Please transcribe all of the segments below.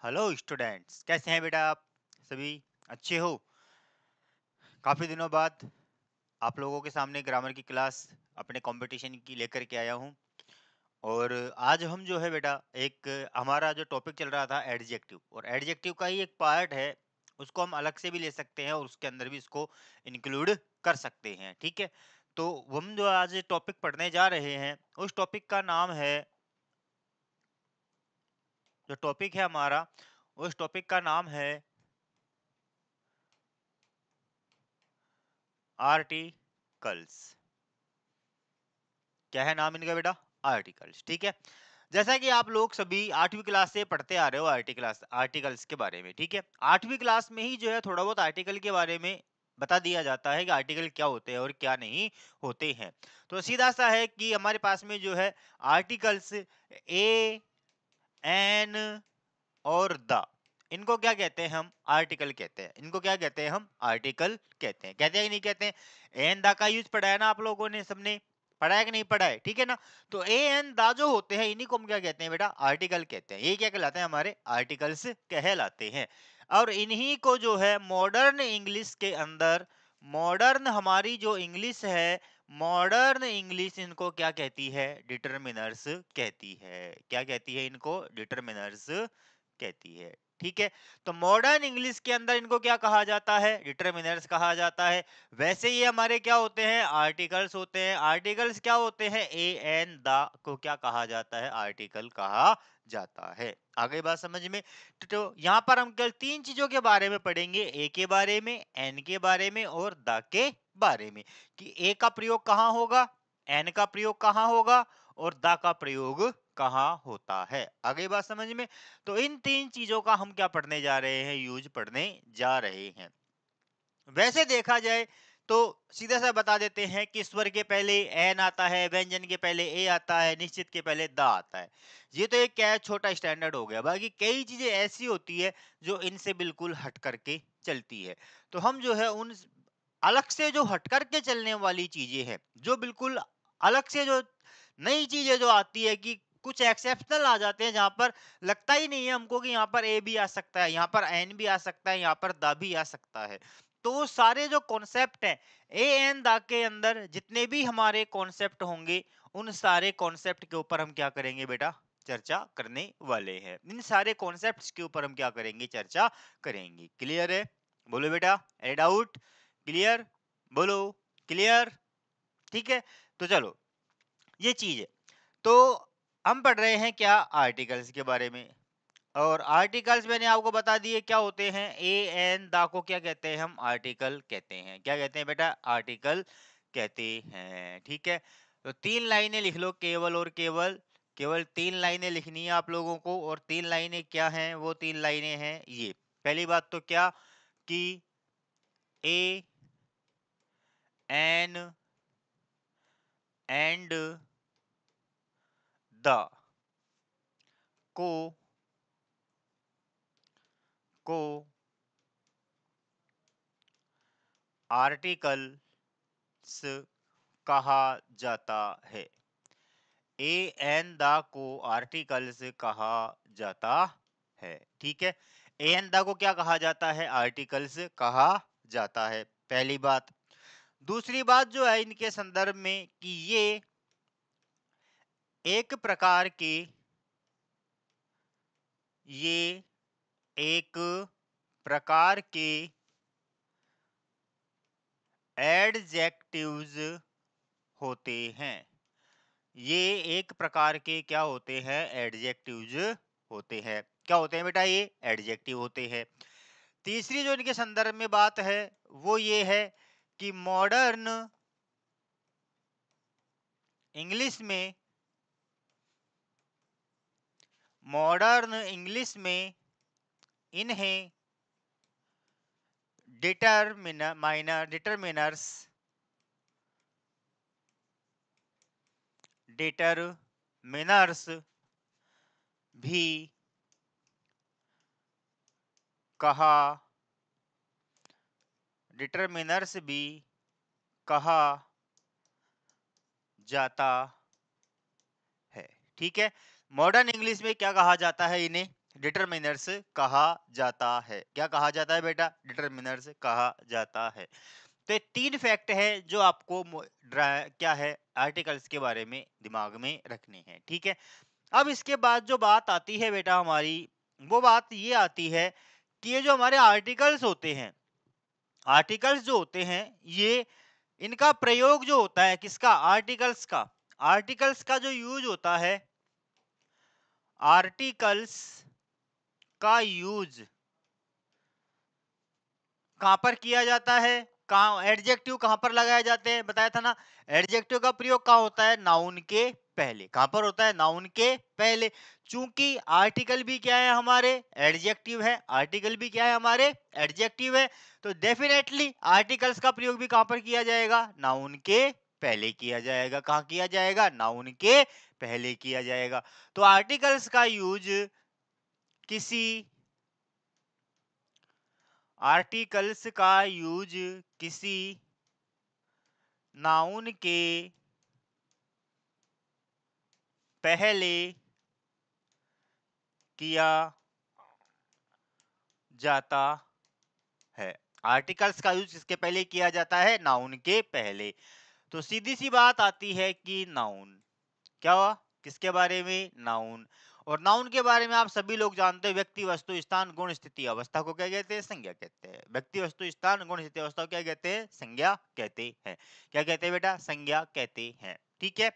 Hello students, कैसे हैं बेटा आप सभी? अच्छे हो? काफ़ी दिनों बाद आप लोगों के सामने ग्रामर की क्लास अपने कंपटीशन की लेकर के आया हूं। और आज हम जो है बेटा एक हमारा जो टॉपिक चल रहा था एडजेक्टिव, और एडजेक्टिव का ही एक पार्ट है, उसको हम अलग से भी ले सकते हैं और उसके अंदर भी इसको इंक्लूड कर सकते हैं। ठीक है, तो हम जो आज टॉपिक पढ़ने जा रहे हैं उस टॉपिक का नाम है, जो टॉपिक है हमारा उस टॉपिक का नाम है आर्टिकल्स। क्या है नाम इनका बेटा? आर्टिकल्स। ठीक है, जैसा कि आप लोग सभी 8वीं क्लास से पढ़ते आ रहे हो आर्टिकल्स के बारे में। ठीक है, 8वीं क्लास में ही जो है थोड़ा बहुत आर्टिकल के बारे में बता दिया जाता है कि आर्टिकल क्या होते हैं और क्या नहीं होते हैं। तो सीधा सा है कि हमारे पास में जो है आर्टिकल्स ए, एन और द, इनको क्या कहते हैं? हम आर्टिकल कहते हैं। इनको क्या कहते हैं? हम आर्टिकल कहते हैं। कहते हैं कि नहीं कहते हैं? एन दा का यूज पढ़ा है ना आप लोगों ने, सबने पढ़ा है कि नहीं पढ़ा है? ठीक है ना? तो ए एन दा जो होते हैं इन्हीं को हम क्या कहते हैं बेटा? आर्टिकल कहते हैं। ये क्या कहलाते हैं? हमारे आर्टिकल्स कहलाते हैं। और इन्हीं को जो है मॉडर्न इंग्लिश के अंदर, मॉडर्न हमारी जो इंग्लिश है, मॉडर्न इंग्लिश इनको क्या कहती है? डिटरमिनर्स कहती है। क्या कहती है? इनको डिटरमिनर्स कहती है। ठीक है, तो मॉडर्न इंग्लिश के अंदर इनको क्या कहा जाता है? डिटरमिनर्स कहा जाता है। वैसे ये हमारे क्या होते हैं? आर्टिकल्स होते हैं। आर्टिकल्स क्या होते हैं? ए एन द को क्या कहा जाता है? आर्टिकल कहा जाता है। आ गई बात समझ में? तो यहाँ पर हम केवल तीन चीजों के बारे में पढ़ेंगे, ए के बारे में, एन के बारे में और द के बारे में। कि ए का प्रयोग कहाँ होगा, एन का प्रयोग कहाँ होगा और द का प्रयोग कहाँ होता है। आ गई बात समझ में? तो इन तीन चीजों का हम क्या पढ़ने जा रहे हैं? यूज पढ़ने जा रहे हैं। वैसे देखा जाए तो सीधा सा बता देते हैं कि स्वर के पहले एन आता है, व्यंजन के पहले ए आता है, निश्चित के पहले द आता है। ये तो एक क्या है, छोटा स्टैंडर्ड हो गया। बाकी कई चीजें ऐसी होती है जो इनसे बिल्कुल हट करके चलती है। तो हम जो है उन अलग से जो हट करके चलने वाली चीजें हैं, जो बिल्कुल अलग से जो नई चीजें जो आती है, कि कुछ एक्सेप्शनल आ जाते हैं जहां पर लगता ही नहीं है हमको कि यहाँ पर ए भी आ सकता है, यहाँ पर एन भी आ सकता है, यहाँ पर द भी आ सकता है। तो वो सारे जो कॉन्सेप्ट हैं, ए एन द के अंदर जितने भी हमारे कॉन्सेप्ट होंगे, उन सारे कॉन्सेप्ट के ऊपर हम क्या करेंगे बेटा? चर्चा करने वाले हैं। इन सारे कॉन्सेप्ट्स के ऊपर हम क्या करेंगे? चर्चा करेंगे। क्लियर है? बोलो बेटा, एनी डाउट? क्लियर? बोलो, क्लियर? ठीक है, तो चलो, ये चीज है। तो हम पढ़ रहे हैं क्या? आर्टिकल्स के बारे में। और आर्टिकल्स मैंने आपको बता दिए क्या होते हैं। ए एन दा को क्या कहते हैं? हम आर्टिकल कहते हैं। क्या कहते हैं बेटा? आर्टिकल कहते हैं। ठीक है, तो तीन लाइनें लिख लो, केवल और केवल। केवल तीन लाइनें लिखनी है आप लोगों को। और तीन लाइनें क्या हैं? वो तीन लाइनें हैं ये। पहली बात तो क्या, कि ए एन एंड द को को आर्टिकल्स कहा जाता है। ए एन द को आर्टिकल्स कहा जाता है। ठीक है, ए एन द को क्या कहा जाता है? आर्टिकल्स कहा जाता है, पहली बात। दूसरी बात जो है इनके संदर्भ में, कि ये एक प्रकार के, ये एक प्रकार के एडजेक्टिव्स होते हैं। ये एक प्रकार के क्या होते हैं? एडजेक्टिव्स होते हैं। क्या होते हैं बेटा? ये एडजेक्टिव होते हैं। तीसरी जो इनके संदर्भ में बात है वो ये है कि इंग्लिश में मॉडर्न इंग्लिश में इन्हें डिटरमिनर्स डिटरमिनर्स भी कहा डिटरमिनर्स भी कहा जाता है। ठीक है, मॉडर्न इंग्लिश में क्या कहा जाता है? इन्हें डिटरमिनर्स कहा जाता है। क्या कहा जाता है बेटा? डिटरमिनर्स कहा जाता है। तो ये 3 फैक्ट है जो आपको क्या है आर्टिकल्स के बारे में दिमाग में रखने हैं, ठीक है। अब इसके बाद जो बात आती है बेटा हमारी, वो बात ये आती है कि ये जो हमारे आर्टिकल्स होते हैं, आर्टिकल्स जो होते हैं, ये इनका प्रयोग जो होता है किसका? आर्टिकल्स का जो यूज होता है, आर्टिकल्स का यूज कहां पर किया जाता है? कहां एडजेक्टिव कहां पर लगाए जाते हैं? बताया था ना, एडजेक्टिव का प्रयोग कहां होता है? नाउन के पहले। कहां पर होता है? नाउन के पहले। चूंकि आर्टिकल भी क्या है हमारे? एडजेक्टिव है। आर्टिकल भी क्या है हमारे? एडजेक्टिव है। तो डेफिनेटली आर्टिकल्स का प्रयोग भी कहां पर किया जाएगा? नाउन के पहले किया जाएगा। कहां किया जाएगा? नाउन के पहले किया जाएगा। तो आर्टिकल्स का यूज किसी आर्टिकल्स का यूज किसी नाउन के पहले किया जाता है। आर्टिकल्स का यूज किसके पहले किया जाता है? नाउन के पहले। तो सीधी सी बात आती है कि नाउन क्या हुआ? किसके बारे में? नाउन। और नाउन के बारे में आप सभी लोग जानते हैं, व्यक्ति, वस्तु, स्थान, गुण, स्थिति, अवस्था को क्या कहते हैं? संज्ञा कहते हैं। व्यक्ति, वस्तु, स्थान, गुण, स्थिति, अवस्था को क्या कहते हैं? संज्ञा कहते हैं। क्या कहते हैं बेटा? संज्ञा कहते हैं। ठीक है।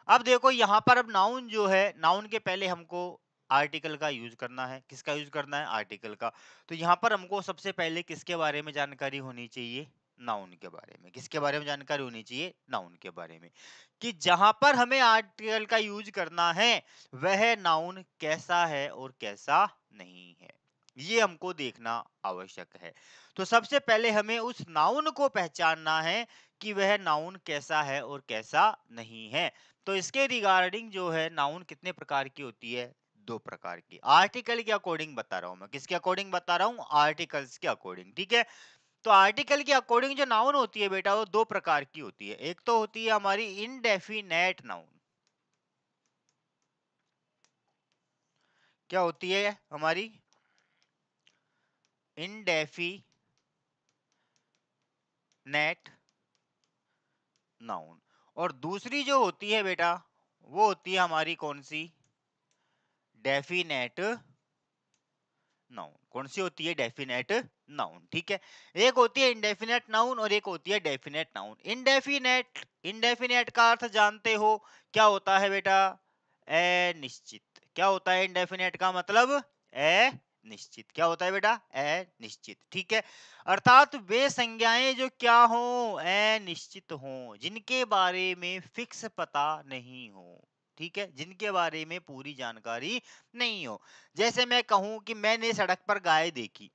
अब देखो यहाँ पर, अब नाउन जो है, नाउन के पहले हमको आर्टिकल का यूज करना है। किसका यूज करना है? आर्टिकल का। तो यहाँ पर हमको सबसे पहले किसके बारे में जानकारी होनी चाहिए? नाउन के बारे में। किसके बारे में जानकारी होनी चाहिए? नाउन के बारे में। कि जहां पर हमें आर्टिकल का यूज करना है वह नाउन कैसा है और कैसा नहीं है, ये हमको देखना आवश्यक है। तो सबसे पहले हमें उस नाउन को पहचानना है कि वह नाउन कैसा है और कैसा नहीं है। तो इसके रिगार्डिंग जो है, नाउन कितने प्रकार की होती है? 2 प्रकार की। आर्टिकल के अकॉर्डिंग बता रहा हूं मैं। किसके अकॉर्डिंग बता रहा हूं? आर्टिकल्स के अकॉर्डिंग। ठीक है। तो आर्टिकल के अकॉर्डिंग जो नाउन होती है बेटा, वो 2 प्रकार की होती है। एक तो होती है हमारी इनडेफिनेट नाउन। क्या होती है हमारी? Indefinite noun. और दूसरी जो होती है बेटा, वो होती है हमारी कौन सी? Definite noun. कौन सी होती है? Definite noun. ठीक है। एक होती है इनडेफिनेट नाउन और एक होती है डेफिनेट नाउन। इनडेफिनेट, इनडेफिनेट का अर्थ जानते हो क्या होता है बेटा? अनिश्चित। क्या होता है इनडेफिनेट का मतलब? अनिश्चित। क्या होता है बेटा? अनिश्चित। ठीक है। अर्थात वे संज्ञाएं जो क्या हो? अनिश्चित हो, जिनके बारे में फिक्स पता नहीं हो। ठीक है। जिनके बारे में पूरी जानकारी नहीं हो। जैसे मैं कहूं कि मैंने सड़क पर गाय देखी।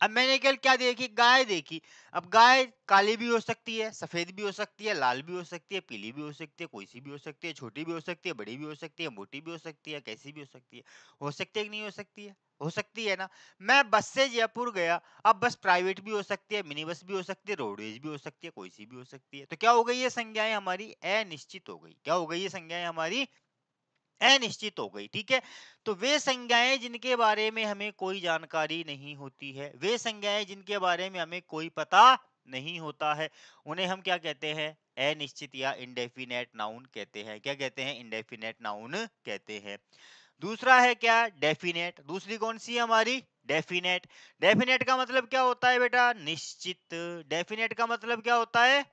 अब मैंने कल क्या देखी? गाय देखी। अब गाय काली भी हो सकती है, सफेद भी हो सकती है, लाल भी हो सकती है, पीली भी हो सकती है, कोई सी भी हो सकती है, छोटी भी हो सकती है, बड़ी भी हो सकती है, मोटी भी हो सकती है, कैसी भी हो सकती है। हो सकती है कि नहीं हो सकती है? हो सकती है ना। मैं बस से जयपुर गया। अब बस प्राइवेट भी हो सकती है, मिनी बस भी हो सकती है, रोडवेज भी हो सकती है, कोई सी भी हो सकती है। तो क्या हो गई? ये संज्ञाएं हमारी अनिश्चित हो गई। क्या हो गई? ये संज्ञाएं हमारी अनिश्चित हो गई। ठीक है। तो वे संज्ञाएं जिनके बारे में हमें कोई जानकारी नहीं होती है, वे संज्ञाएं जिनके बारे में हमें कोई पता नहीं होता है, उन्हें हम क्या कहते हैं? अनिश्चित या इंडेफिनेट नाउन कहते हैं। क्या कहते हैं? इंडेफिनेट नाउन कहते हैं। दूसरा है क्या? डेफिनेट। दूसरी कौन सी है हमारी? डेफिनेट। डेफिनेट का मतलब क्या होता है बेटा? निश्चित। डेफिनेट का मतलब क्या होता है?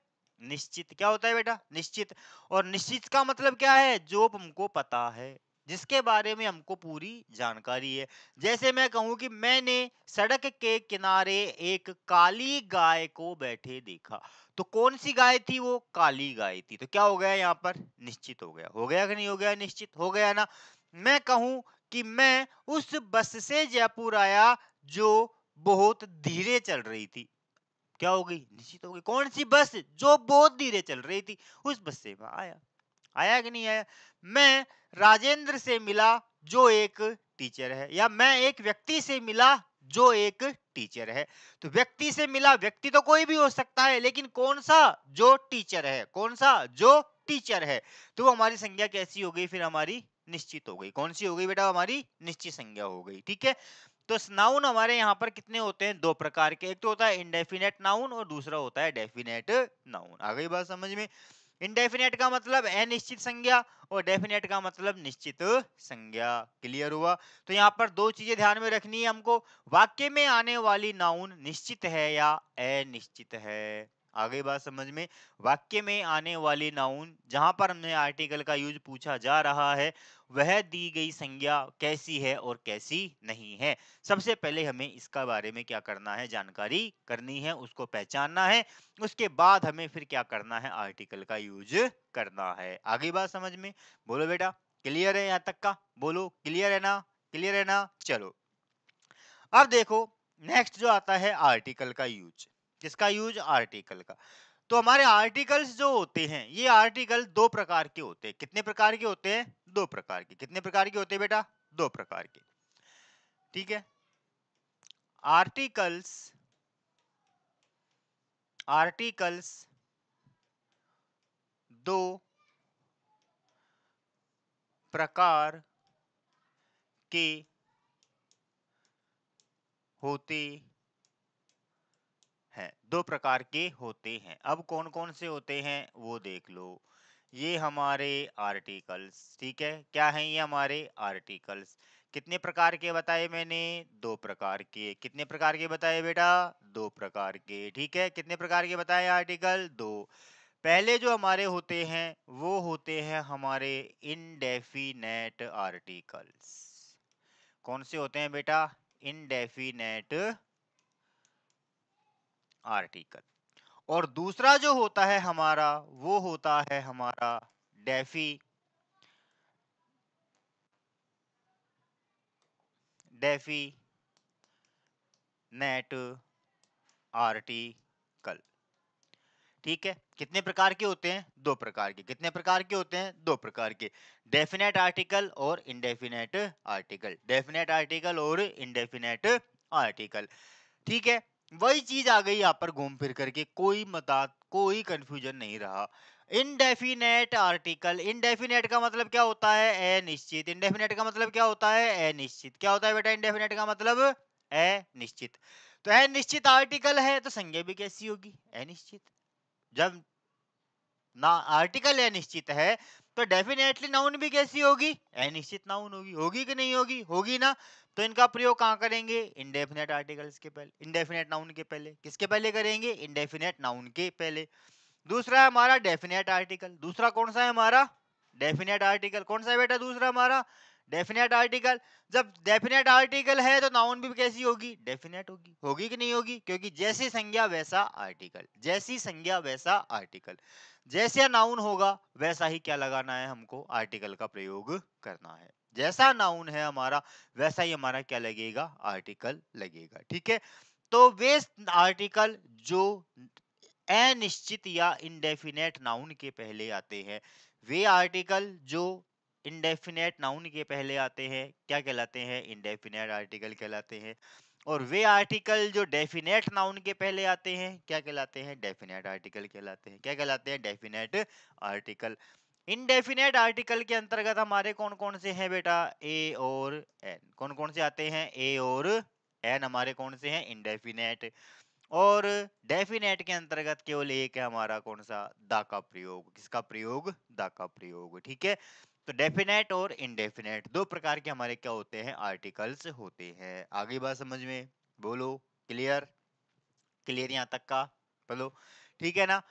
निश्चित। क्या होता है बेटा? निश्चित। और निश्चित का मतलब क्या है? जो हमको पता है, जिसके बारे में हमको पूरी जानकारी है। जैसे मैं कहूं कि मैंने सड़क के किनारे एक काली गाय को बैठे देखा। तो कौन सी गाय थी? वो काली गाय थी। तो क्या हो गया यहाँ पर? निश्चित हो गया। हो गया कि नहीं हो गया? निश्चित हो गया ना। मैं कहूं कि मैं उस बस से जयपुर आया जो बहुत धीरे चल रही थी। क्या हो गई? निश्चित हो गई। कौन सी बस? जो बहुत धीरे चल रही थी, उस बस से मैं आया। आया कि नहीं आया? मैं राजेंद्र से मिला जो एक टीचर है, या मैं एक व्यक्ति से मिला जो एक टीचर है। तो व्यक्ति से मिला, व्यक्ति तो कोई भी हो सकता है, लेकिन कौन सा? जो टीचर है। कौन सा? जो टीचर है। तो वो हमारी संज्ञा कैसी हो गई फिर? हमारी निश्चित हो गई। कौन सी हो गई बेटा? हमारी निश्चित संज्ञा हो गई। ठीक है, तो नाउन हमारे यहाँ पर कितने होते हैं? दो प्रकार के। एक तो होता है इंडेफिनेट नाउन और दूसरा होता है डेफिनेट नाउन। आ गई बात समझ में? इंडेफिनेट का मतलब अनिश्चित संज्ञा और डेफिनेट का मतलब निश्चित संज्ञा। क्लियर हुआ? तो यहाँ पर दो चीजें ध्यान में रखनी है हमको। वाक्य में आने वाली नाउन निश्चित है या अनिश्चित है। आ गई बात समझ में? वाक्य में आने वाली नाउन जहां पर हमने आर्टिकल का यूज पूछा जा रहा है, वह दी गई संज्ञा कैसी है और कैसी नहीं है। सबसे पहले हमें इसका बारे में क्या करना है? जानकारी करनी है, उसको पहचानना है। उसके बाद हमें फिर क्या करना है? आर्टिकल का यूज करना है। आगे बात समझ में? बोलो बेटा, क्लियर है यहाँ तक का? बोलो, क्लियर है ना? क्लियर है ना? चलो, अब देखो, नेक्स्ट जो आता है आर्टिकल का यूज। किसका यूज? आर्टिकल का। तो हमारे आर्टिकल्स जो होते हैं, ये आर्टिकल दो प्रकार के होते हैं। कितने प्रकार के होते हैं? दो प्रकार के। कितने प्रकार के होते हैं बेटा? दो प्रकार के। ठीक है, आर्टिकल्स आर्टिकल्स दो प्रकार के होते हैं। दो प्रकार के होते हैं। अब कौन कौन से होते हैं वो देख लो। ये हमारे आर्टिकल्स, ठीक है, क्या हैं ये? हमारे आर्टिकल्स। कितने प्रकार के बताए मैंने? दो प्रकार के। कितने प्रकार के बताए बेटा? दो प्रकार के। ठीक है, कितने प्रकार के बताए आर्टिकल? दो। पहले जो हमारे होते हैं वो होते हैं हमारे इनडेफिनेट आर्टिकल्स। कौन से होते हैं बेटा? Indefinite article. और दूसरा जो होता है हमारा, वो होता है हमारा डेफी नेट आर्टिकल। ठीक है, कितने प्रकार के होते हैं? दो प्रकार के। कितने प्रकार के होते हैं? दो प्रकार के। डेफिनेट आर्टिकल और इंडेफिनेट आर्टिकल। डेफिनेट आर्टिकल और इंडेफिनेट आर्टिकल। ठीक है, वही चीज आ गई यहाँ पर घूम फिर करके। कोई मता, कोई कंफ्यूजन नहीं रहा। इनडेफिनेट आर्टिकल, इनडेफिनेट का मतलब क्या होता है? अनिश्चित। इनडेफिनेट का मतलब क्या होता है? अनिश्चित। क्या होता है बेटा इनडेफिनेट का मतलब? अनिश्चित। तो अनिश्चित आर्टिकल है तो संज्ञा भी कैसी होगी? अनिश्चित। जब ना आर्टिकल अनिश्चित है तो डेफिनेटली नाउन भी कैसी होगी? अनिश्चित नाउन होगी। होगी कि नहीं होगी? होगी ना। तो इनका प्रयोग कहाँ करेंगे? इंडेफिनेट आर्टिकल्स के पहले, इंडेफिनेट नाउन के पहले। किसके पहले करेंगे? इंडेफिनेट नाउन के पहले। दूसरा है हमारा डेफिनेट आर्टिकल। दूसरा कौन सा है हमारा? Definite article. कौन सा है बेटा दूसरा हमारा? Definite article. जब डेफिनेट आर्टिकल है तो नाउन भी कैसी होगी? डेफिनेट होगी। होगी कि नहीं होगी? क्योंकि जैसी संज्ञा वैसा आर्टिकल। जैसी संज्ञा वैसा आर्टिकल। जैसा नाउन होगा वैसा ही क्या लगाना है हमको? आर्टिकल का प्रयोग करना है। जैसा नाउन है हमारा वैसा ही हमारा क्या लगेगा? आर्टिकल लगेगा। ठीक है, तो वे आर्टिकल जो अनिश्चित या इंडेफिनेट नाउन के पहले आते हैं, वे आर्टिकल जो इंडेफिनेट नाउन के पहले आते हैं क्या कहलाते हैं? इंडेफिनेट आर्टिकल कहलाते हैं। और वे आर्टिकल जो डेफिनेट नाउन के पहले आते हैं क्या कहलाते हैं? डेफिनेट आर्टिकल कहलाते हैं। क्या कहलाते हैं? Definite article. इनडेफिनेट आर्टिकल के अंतर्गत हमारे कौन कौन से हैं बेटा? ए और एन। कौन कौन से आते हैं? ए और एन हमारे कौन से हैं? इनडेफिनेट। और डेफिनेट के अंतर्गत केवल एक है हमारा, कौन सा? दा का प्रयोग। किसका प्रयोग? दा का प्रयोग। ठीक है, तो डेफिनेट और इनडेफिनेट दो प्रकार के हमारे क्या होते हैं? आर्टिकल्स होते हैं। आगे बात समझ में? बोलो, क्लियर? क्लियर यहाँ तक का? बोलो, ठीक है ना?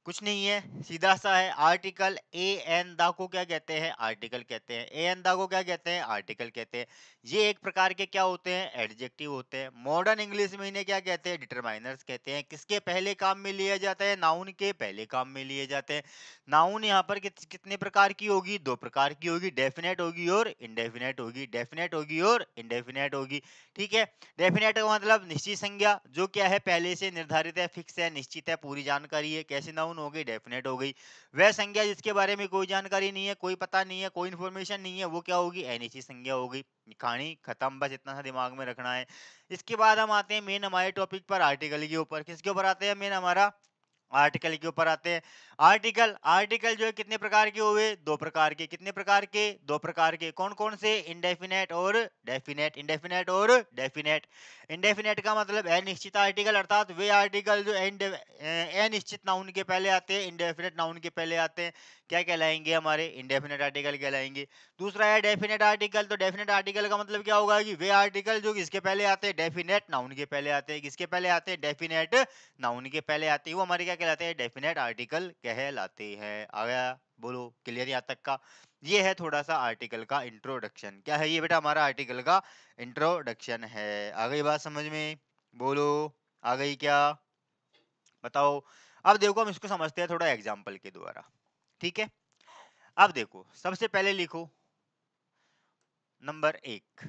कुछ नहीं है, सीधा सा है। आर्टिकल ए एन दा को क्या कहते हैं? आर्टिकल कहते हैं। ए एन दा को क्या कहते हैं? आर्टिकल कहते हैं। ये एक प्रकार के क्या होते हैं? एडजेक्टिव होते हैं। मॉडर्न इंग्लिश में इन्हें क्या कहते हैं? डिटरमाइनर्स कहते हैं। किसके पहले काम में लिया जाता है? नाउन के पहले काम में लिए जाते हैं। नाउन यहाँ पर कितने प्रकार की होगी? दो प्रकार की होगी। डेफिनेट होगी और इंडेफिनेट होगी। डेफिनेट होगी और इंडेफिनेट होगी। ठीक है, डेफिनेट का मतलब निश्चित संज्ञा, जो क्या है? पहले से निर्धारित है, फिक्स है, निश्चित है, पूरी जानकारी है। कैसी नाउन हो गई? डेफिनेट हो गई। वह संज्ञा जिसके बारे में कोई जानकारी नहीं है, कोई पता नहीं है, कोई इन्फॉर्मेशन नहीं है, वो क्या होगी? अनिश्चित संज्ञा हो गई। कहानी खत्म, बस इतना सा दिमाग में रखना है। इसके बाद हम आते हैं मेन हमारे टॉपिक पर, आर्टिकल के ऊपर। किसके ऊपर आते हैं? मेन हमारा आर्टिकल के ऊपर आते हैं। आर्टिकल आर्टिकल जो है कितने प्रकार के हुए? दो प्रकार के। कितने प्रकार के? दो प्रकार के। कौन कौन से? इंडेफिनेट और डेफिनेट। इंडेफिनेट और डेफिनेट। इंडेफिनेट का मतलब अनिश्चित आर्टिकल, अर्थात वे आर्टिकल जो अनिश्चित नाउन के पहले आते हैं, इंडेफिनेट नाउन के पहले आते हैं, क्या कहलाएंगे? हमारे इंडेफिनेट आर्टिकल कहलाएंगे। दूसरा है डेफिनेट आर्टिकल। तो डेफिनेट आर्टिकल का मतलब क्या होगा कि वे आर्टिकल जो किसके पहले आते हैं? डेफिनेट नाउन के पहले आते हैं। किसके पहले आते हैं? डेफिनेट नाउन के पहले आते हैं, वो हमारे क्या कहलाते हैं? डेफिनेट आर्टिकल कहलाते हैं। आ गया? बोलो, क्लियर यहाँ तक का? ये है थोड़ा सा आर्टिकल का इंट्रोडक्शन। क्या है ये बेटा? हमारा आर्टिकल का इंट्रोडक्शन है। आ गई बात समझ में? बोलो, आ गई क्या? बताओ। अब देखो हम इसको समझते हैं थोड़ा एग्जाम्पल के द्वारा, ठीक है? अब देखो, सबसे पहले लिखो नंबर 1।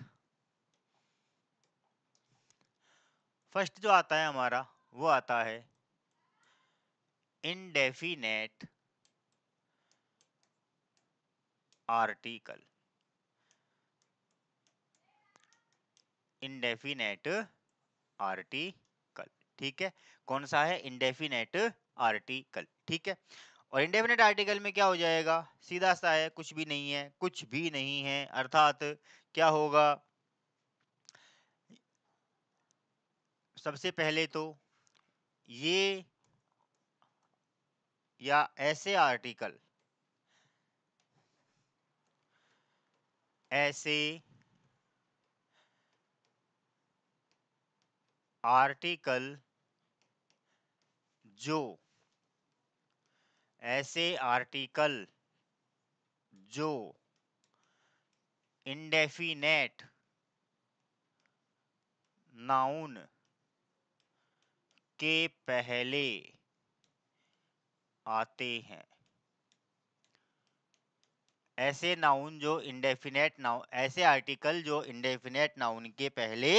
फर्स्ट जो आता है हमारा, वो आता है इंडेफिनेट आर्टिकल। इंडेफिनेट आर्टिकल, ठीक है? कौन सा है? इंडेफिनेट आर्टिकल, ठीक है? और इंडेफिनेट आर्टिकल में क्या हो जाएगा? सीधा सा है, कुछ भी नहीं है, कुछ भी नहीं है, अर्थात क्या होगा? सबसे पहले तो ये या ऐसे आर्टिकल, ऐसे आर्टिकल जो, ऐसे आर्टिकल जो इंडेफिनेट नाउन के पहले आते हैं। ऐसे नाउन जो इंडेफिनेट नाउन, ऐसे आर्टिकल जो इंडेफिनेट नाउन के पहले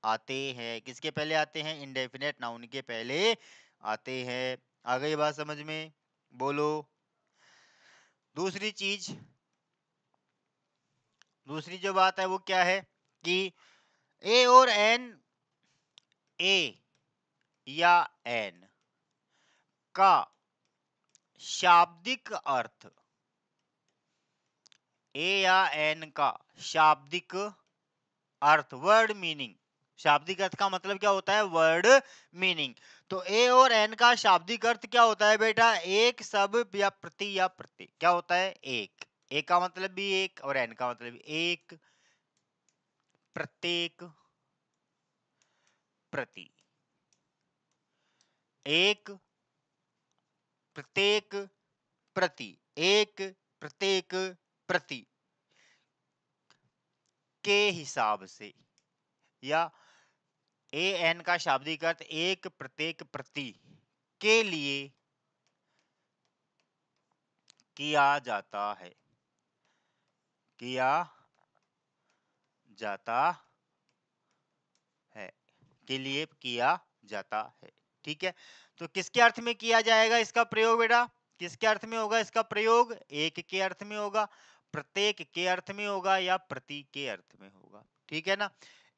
आते हैं। किसके पहले आते हैं? इंडेफिनेट नाउन के पहले आते हैं। आ गई बात समझ में? बोलो। दूसरी चीज, दूसरी जो बात है वो क्या है कि ए और एन, ए या एन का शाब्दिक अर्थ, ए या एन का शाब्दिक अर्थ, वर्ड मीनिंग। शाब्दिक अर्थ का मतलब क्या होता है? Word meaning. तो ए और एन का शाब्दिक अर्थ क्या होता है बेटा? एक, सब या प्रति या प्रत्येक। क्या होता है? एक। ए का मतलब भी एक और एन का मतलब भी एक, प्रत्येक, प्रति। एक, प्रत्येक, प्रति। एक, प्रत्येक, प्रति के हिसाब से, या ए एन का शाब्दिक अर्थ एक, प्रत्येक, प्रति के लिए किया जाता है, किया जाता है, के लिए किया जाता है, ठीक है? तो किसके अर्थ में किया जाएगा इसका प्रयोग बेटा? किसके अर्थ में होगा इसका प्रयोग? एक के अर्थ में होगा, प्रत्येक के अर्थ में होगा, या प्रति के अर्थ में होगा, ठीक है ना?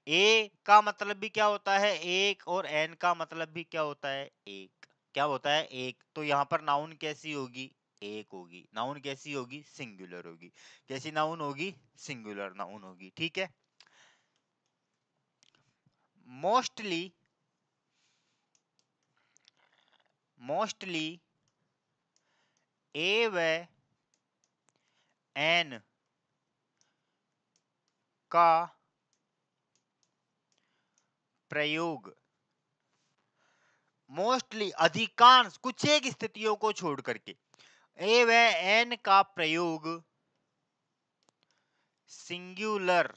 ए का मतलब भी क्या होता है? एक। और एन का मतलब भी क्या होता है? एक। क्या होता है? एक। तो यहाँ पर नाउन कैसी होगी? एक होगी। नाउन कैसी होगी? सिंगुलर होगी। कैसी नाउन होगी? सिंगुलर नाउन होगी, ठीक है? मोस्टली, मोस्टली ए व एन का प्रयोग, मोस्टली अधिकांश, कुछ एक स्थितियों को छोड़ करके, ए व एन का प्रयोग सिंगुलर,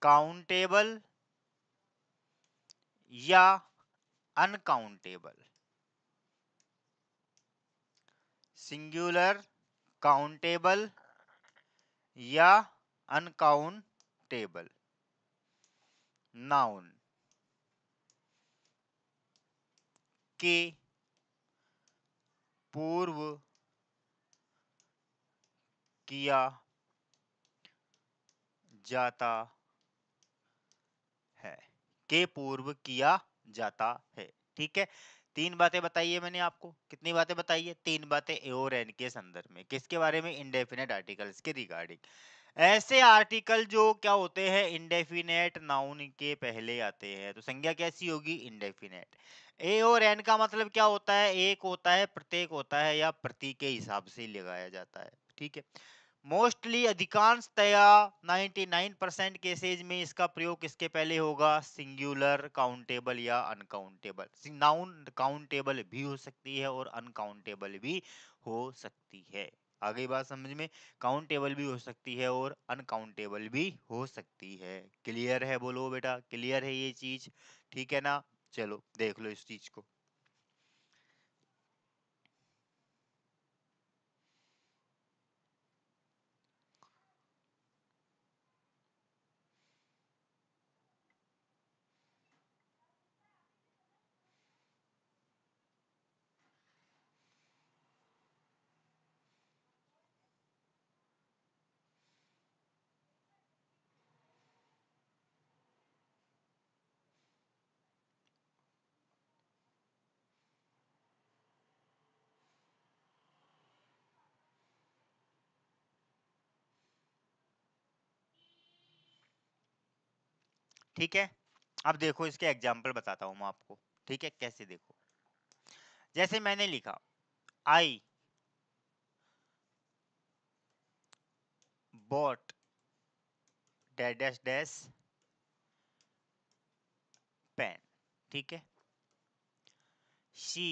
काउंटेबल या अनकाउंटेबल, सिंगुलर, काउंटेबल या अनकाउंटेबल नाउन के पूर्व किया जाता है, के पूर्व किया जाता है, ठीक है? तीन बातें बताई है मैंने आपको। कितनी बातें बताई है? तीन बातें ए और एन के संदर्भ में। किसके बारे में? इंडेफिनेट आर्टिकल्स के रिगार्डिंग। ऐसे आर्टिकल जो क्या होते हैं, इंडेफिनेट नाउन के पहले आते हैं, तो संज्ञा कैसी होगी? इंडेफिनेट। ए और एन का मतलब क्या होता है? एक होता है, प्रत्येक होता है, या प्रति के हिसाब से लगाया जाता है। ठीक है। मोस्टली अधिकांशतया 99% केसेज में इसका प्रयोग किसके पहले होगा? सिंगुलर, काउंटेबल या अनकाउंटेबल। नाउन काउंटेबल भी हो सकती है और अनकाउंटेबल भी हो सकती है। आ गई बात समझ में? काउंटेबल भी हो सकती है और अनकाउंटेबल भी हो सकती है। क्लियर है? बोलो बेटा, क्लियर है ये चीज? ठीक है ना? चलो देख लो इस चीज को। ठीक है, अब देखो इसके एग्जाम्पल बताता हूं मैं आपको। ठीक है, कैसे? देखो, जैसे मैंने लिखा I bought dash dash dash pen. ठीक है। She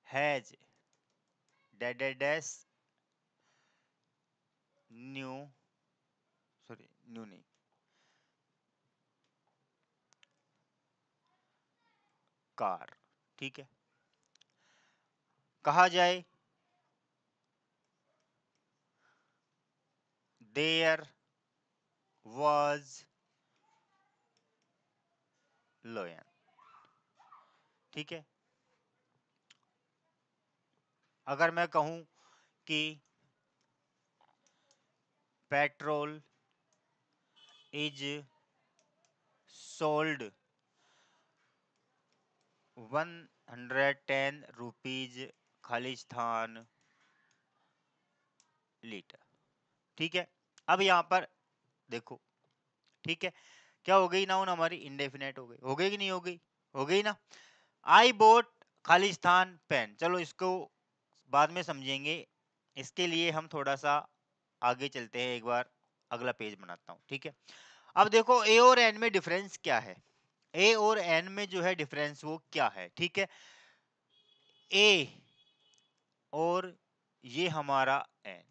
has dash dash dash new, sorry new नहीं, कार। ठीक है। कहा जाए देयर वाज लोयन। ठीक है। अगर मैं कहूं कि petrol is sold 110 rupees Khalistan litre. ठीक है। अब यहां पर देखो, ठीक है, क्या हो गई? नाउन हमारी इंडेफिनेट हो गई। हो गई कि नहीं हो गई? हो गई ना? आई बोट खालिस्तान पेन। चलो इसको बाद में समझेंगे, इसके लिए हम थोड़ा सा आगे चलते हैं। एक बार अगला पेज बनाता हूं। ठीक है। अब देखो ए और एन में डिफरेंस क्या है। ए और एन में जो है डिफरेंस वो क्या है? ठीक है। ए और ये हमारा एन,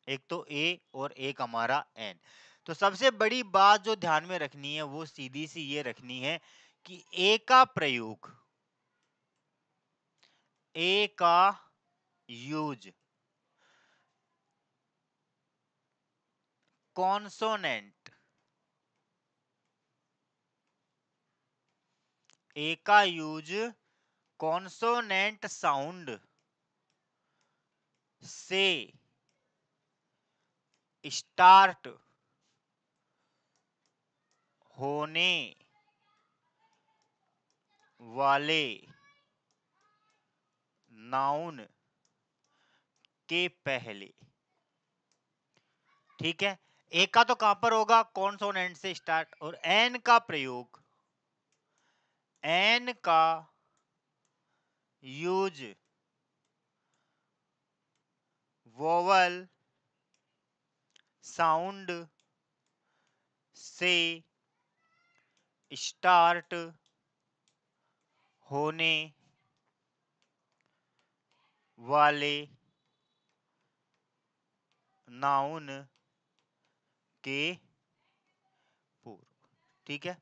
एक तो ए और एक हमारा एन। तो सबसे बड़ी बात जो ध्यान में रखनी है वो सीधी सी ये रखनी है कि ए का प्रयोग, ए का यूज कॉन्सोनेंट, ए का यूज कॉन्सोनेंट साउंड से स्टार्ट होने वाले नाउन के पहले। ठीक है। ए का तो कहां पर होगा? कॉन्सोनेंट से स्टार्ट। और एन का प्रयोग, एन का यूज वोवल साउंड से स्टार्ट होने वाले नाउन के पूर्व। ठीक है,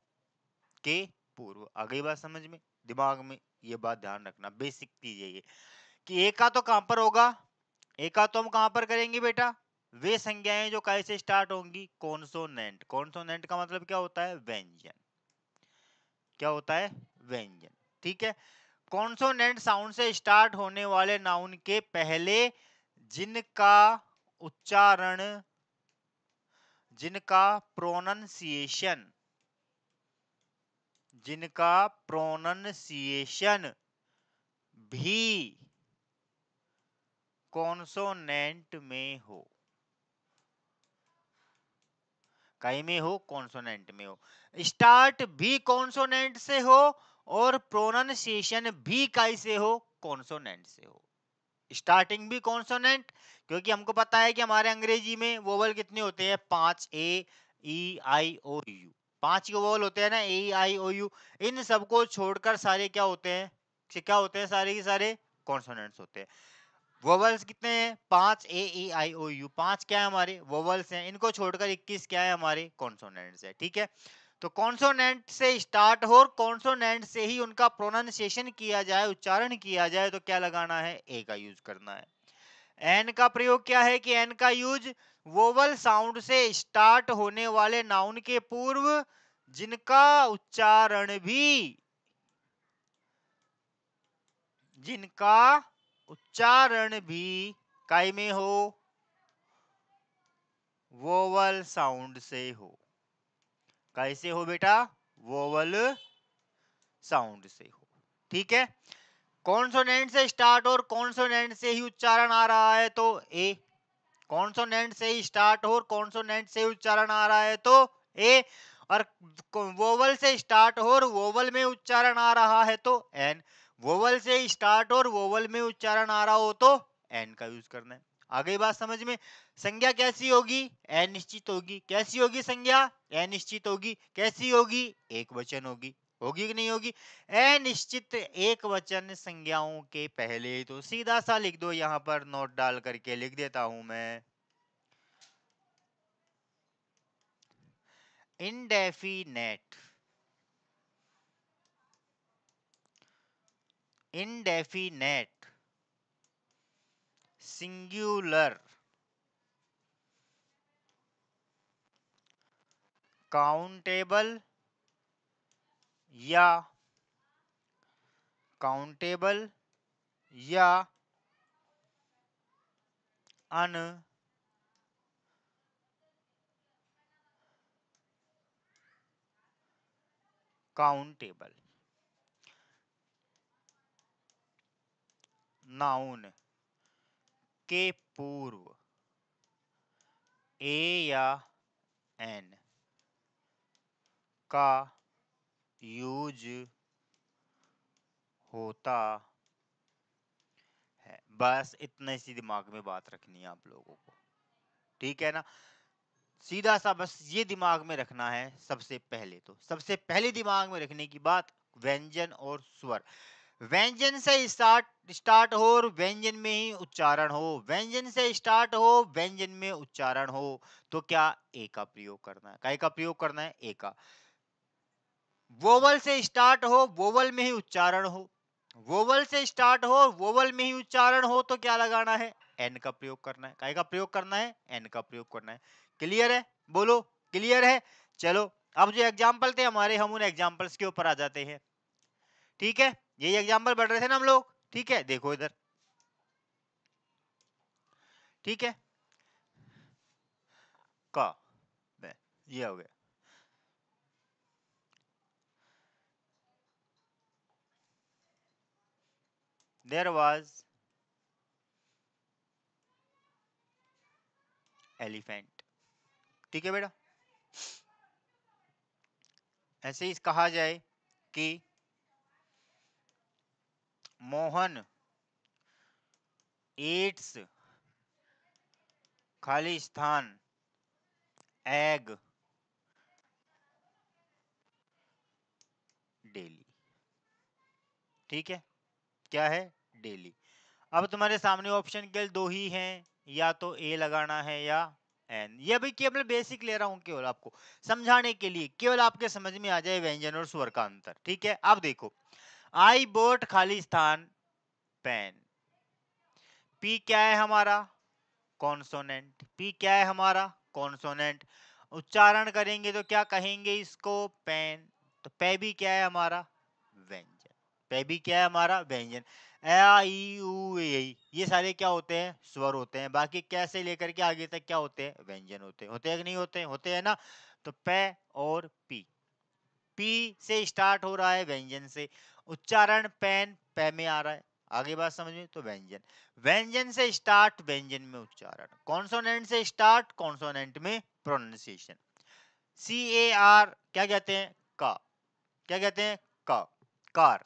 के पूर्व। आ गई बात समझ में? दिमाग में ये बात ध्यान रखना, बेसिक चीज है ये, कि ए का तो कहां पर होगा? ए का तो हम कहां पर करेंगे बेटा? वे संज्ञाएं जो काय से स्टार्ट होंगी? कॉन्सोनेंट। कॉन्सोनेंट का मतलब क्या होता है? व्यंजन। क्या होता है? व्यंजन। ठीक है। कॉन्सोनेंट साउंड से स्टार्ट होने वाले नाउन के पहले जिनका उच्चारण, जिनका प्रोनंसिएशन, जिनका प्रोनंसिएशन भी कॉन्सोनेंट में हो, कई में हो, कॉन्सोनेंट में हो, स्टार्ट भी कॉन्सोनेंट से हो और प्रोनंसिएशन भी कई से हो, कॉन्सोनेंट से हो। स्टार्टिंग भी कॉन्सोनेंट, क्योंकि हमको पता है कि हमारे अंग्रेजी में वोवल कितने होते हैं, 5, ए ई आई ओ यू, 5 के वोवल होते हैं ना, ए आई ओ यू। इन सबको छोड़कर सारे क्या होते हैं, क्या होते हैं, सारे के सारे कॉन्सोनेंट्स होते हैं। वोवल्स कितने हैं, 5, ए ई आई ओ यू, 5 क्या है हमारे वोवल्स हैं, इनको छोड़कर 21 क्या है हमारे कॉन्सोनेंट्स है। ठीक है, तो कॉन्सोनेंट से स्टार्ट हो और कॉन्सोनेंट से ही उनका प्रोनाउंसिएशन किया जाए, उच्चारण किया जाए, तो क्या लगाना है, ए का यूज करना है। एन का प्रयोग क्या है कि एन का यूज वोवल साउंड से स्टार्ट होने वाले नाउन के पूर्व जिनका उच्चारण भी, जिनका उच्चारण भी काय में हो, वोवल साउंड से हो। कैसे हो बेटा, वोवल साउंड से हो। ठीक है, कॉन्सोनेंट से स्टार्ट और कॉन्सोनेंट से ही उच्चारण आ रहा है तो ए, कॉन्सोनेंट से ही स्टार्ट हो और कॉन्सोनेंट से उच्चारण आ रहा है तो ए, और वोवल से स्टार्ट हो और वोवल में उच्चारण आ रहा है तो एन, वोवल से स्टार्ट और वोवल में उच्चारण आ रहा हो तो एन का यूज करना है। आ गई बात समझ में। संज्ञा कैसी होगी, अनिश्चित होगी। कैसी होगी संज्ञा, अनिश्चित होगी। कैसी होगी, एक वचन होगी। होगी कि नहीं होगी, अनिश्चित एक वचन संज्ञाओं के पहले तो सीधा सा लिख दो, यहां पर नोट डाल करके लिख देता हूं मैं, इंडेफिनेट, इंडेफिनेट, सिंगुलर, काउंटेबल या काउंटेबल या अनकाउंटेबल नाउन के पूर्व ए या एन का यूज होता है। बस इतने सी दिमाग में बात रखनी है आप लोगों को, ठीक है ना। सीधा सा बस ये दिमाग में रखना है सबसे पहले, तो सबसे पहले दिमाग में रखने की बात, व्यंजन और स्वर। व्यंजन से स्टार्ट हो और व्यंजन में ही उच्चारण हो, व्यंजन से स्टार्ट हो व्यंजन में उच्चारण हो, तो क्या ए का प्रयोग करना है, काय का प्रयोग करना है, ए का। वोवल से स्टार्ट हो वोवल में ही उच्चारण हो, वोवल से स्टार्ट हो वोवल में ही उच्चारण हो, तो क्या लगाना है, एन का प्रयोग करना है। काय का प्रयोग करना है, एन का प्रयोग करना है। क्लियर है, बोलो क्लियर है। चलो अब जो एग्जाम्पल थे हमारे, हम उन एग्जाम्पल्स के ऊपर आ जाते हैं। ठीक है, यही एग्जाम्पल बढ़ रहे थे ना हम लोग। ठीक है, देखो इधर, ठीक है, का ये हो गया, देयर वाज एलिफेंट। ठीक है बेटा, ऐसे ही कहा जाए कि मोहन ईट्स खाली स्थान एग डेली। ठीक है, क्या है, डेली। अब तुम्हारे सामने ऑप्शन केवल दो ही हैं, या तो ए लगाना है या एन। ये भी केवल बेसिक ले रहा हूं, केवल आपको समझाने के लिए, केवल आपके समझ में आ जाए व्यंजन और स्वर का अंतर। ठीक है, अब देखो, आई बोट खाली स्थान पेन, पी क्या है हमारा, कॉन्सोनेंट। पी क्या है हमारा, कॉन्सोनेंट। उच्चारण करेंगे तो क्या कहेंगे इसको, पेन। तो पे भी क्या है हमारा, व्यंजन। पे भी क्या है हमारा, व्यंजन। ए आई उ ए, ये सारे क्या होते हैं, स्वर होते हैं। बाकी कैसे लेकर के आगे तक क्या होते हैं, व्यंजन होते हैं। होते हैं कि नहीं होते हैं, होते हैं ना। तो पे और पी, पी से स्टार्ट हो रहा है व्यंजन से, उच्चारण पेन पै में आ रहा है, आगे बात समझ में, तो व्यंजन, व्यंजन से स्टार्ट व्यंजन में उच्चारण, कॉन्सोनेंट से स्टार्ट कॉन्सोनेंट में प्रोनाउंसिएशन। सी ए आर क्या कहते हैं, का, क्या कहते हैं, का, कार।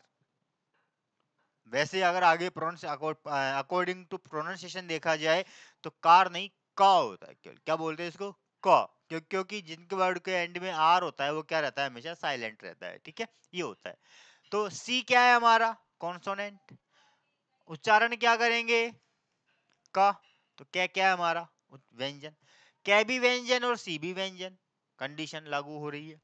वैसे अगर आगे अकॉर्डिंग टू प्रोनाउंसिएशन देखा जाए तो कार नहीं का होता है, केवल क्या बोलते हैं इसको, का, क्योंकि जिनके वर्ड के एंड में आर होता है वो क्या रहता है, हमेशा साइलेंट रहता है, ठीक है, ये होता है। तो सी क्या है हमारा, कॉन्सोनेंट, उच्चारण क्या करेंगे, का, तो क्या क्या है हमारा, व्यंजन, कै भी व्यंजन और सी भी व्यंजन, कंडीशन लागू हो रही है।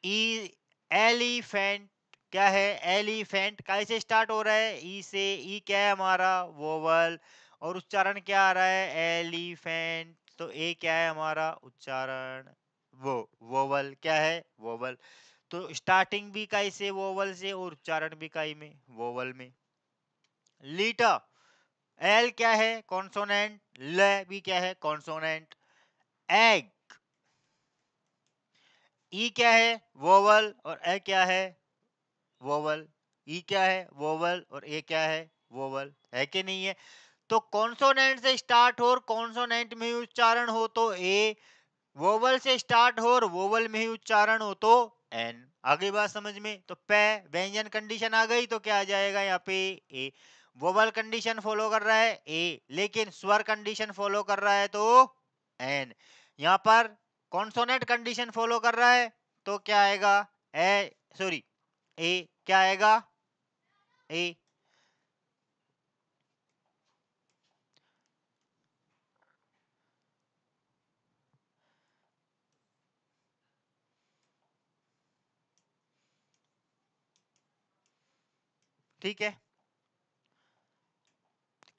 ई, एलिफेंट क्या है, एलिफेंट कैसे स्टार्ट हो रहा है, ई से, ई क्या है हमारा, वोवल, और उच्चारण क्या आ रहा है, एलिफेंट, तो ए क्या है हमारा, उच्चारण, वो वोवल क्या है, वोवल, तो स्टार्टिंग भी कैसे वोवल से और उच्चारण भी काई में, वोवल में। लीटा, एल क्या है, कॉन्सोनेंट, ल भी क्या है, कॉन्सोनेंट। एग, ई क्या है, वोवल, और ए क्या है, वोवल, ई क्या है, वोवल, और ए क्या है, वोवल, है कि नहीं है। तो कॉन्सोनेंट से स्टार्ट हो और कॉन्सोनेंट में ही उच्चारण हो तो ए, वोवल से स्टार्ट हो और वोवल में ही उच्चारण हो तो एन, आगे बात समझ में। तो पे व्यंजन कंडीशन आ गई तो क्या आ जाएगा यहाँ पे, ए, वोवल कंडीशन फॉलो कर रहा है ए, लेकिन स्वर कंडीशन फॉलो कर रहा है तो एन, यहाँ पर कॉन्सोनेंट कंडीशन फॉलो कर रहा है तो क्या आएगा, ए, सॉरी, ए क्या आएगा, ए, ठीक है,